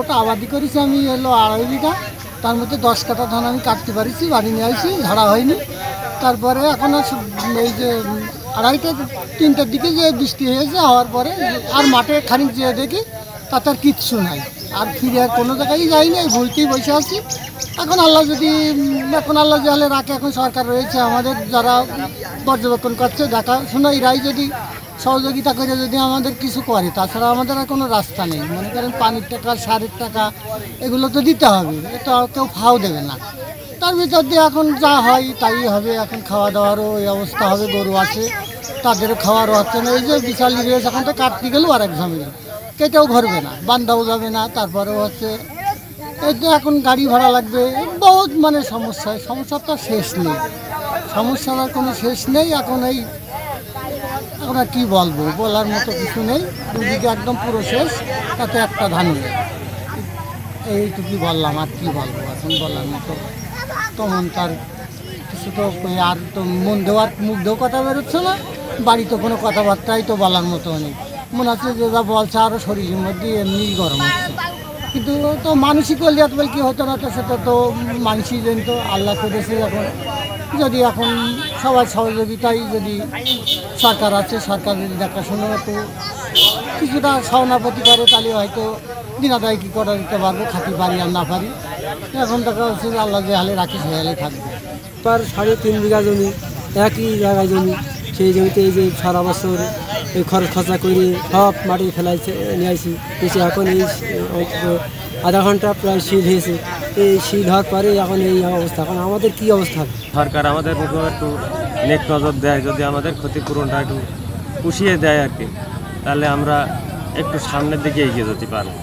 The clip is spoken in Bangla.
মোট আবাদি করেছি আমি এলো 2.5 বিঘা, তার মধ্যে 10 কাঠা ধান আমি কাটতে পারিছি, বাড়ি নিয়ে আসি, ঝাড়া হয়নি। তারপরে এখন এই যে 2:30-3টার দিকে যে বৃষ্টি হয়েছে, হওয়ার পরে আর মাঠে খানিক যেয়ে দেখি তাতে আর কিচ্ছু নাই, আর ফিরে আর কোনো জায়গায় যাইনি, ভুলতেই বসে আছি। এখন আল্লাহ যে হালে রাখে, এখন সরকার রয়েছে আমাদের, যারা পর্যবেক্ষণ করছে, দেখাশোনা, এরাই যদি সহযোগিতা করে যদি আমাদের কিছু করে, তাছাড়া আমাদের আর কোনো রাস্তা নেই। মনে করেন পানির টাকা, সারের টাকা, এগুলো তো দিতে হবে, এটা কেউ ফাও দেবে না। তার ভিতর দিয়ে এখন যা হয় তাই হবে। এখন খাওয়া দাওয়ারও এই অবস্থা হবে, গরু আছে তাদেরও খাওয়ারও হচ্ছে না। এই যে বিশাল রেস, এখন তো কাটতে গেলেও আর এক ঝামেলা, কেটেও ঘরবে না, বান্ধাও যাবে না। তারপরেও হচ্ছে এই তো এখন গাড়ি ভাড়া লাগবে, বহুত মানে সমস্যার তো শেষ নেই, সমস্যার আর কোনো শেষ নেই। এখন আর কী বলবো, বলার মতো কিছু নেই। দুদিকে একদম পুরো শেষ, তাতে একটা ধান নেই। এইটুকুই বললাম, আর কী বলবো এখন বলার মতো তেমন তার কিছু তো। আর তো মুখ দেওয়ার কথা বেরোচ্ছে না, বাড়িতে কোনো কথাবার্তাই তো বলার মতো নেই। মনে হচ্ছে যে যা বলছে আরও শরীরের মধ্যে এমনিই গরম হচ্ছে। কিন্তু তো মানুষই করলে এত বল কী হতো না, তো সেটা তো মানুষই জানতো, আল্লাহ করেছে। যদি এখন সবার সহযোগিতায়, যদি সরকার আছে, সরকার যদি দেখাশোনা তো কিছুটা সহানুভূতি করে, তাহলে হয়তো দিনাদায় কী করে দিতে পারবো, খাতি পারি আর না পারি। এখন দেখা হচ্ছে যে আল্লাহ যে হালে রাখি সেই হালে থাকবে। তার 3.5 বিঘা জমি, একই জায়গায় জমি, সেই জমিতে এই যে সারা বছর এই খরচ খরচা করে সব মাটি ফেলাইছে, নিয়ে আসি এসে এখন এই আধা ঘন্টা প্রায় শিল হয়েছে। এই শিল হওয়ার পরে এখন এই অবস্থা। এখন আমাদের কী অবস্থা? সরকার আমাদের মতো একটু নেক নজর দেয়, যদি আমাদের ক্ষতিপূরণটা একটু পুষিয়ে দেয় আর কি, তাহলে আমরা একটু সামনের দিকে এগিয়ে যেতে পারবো।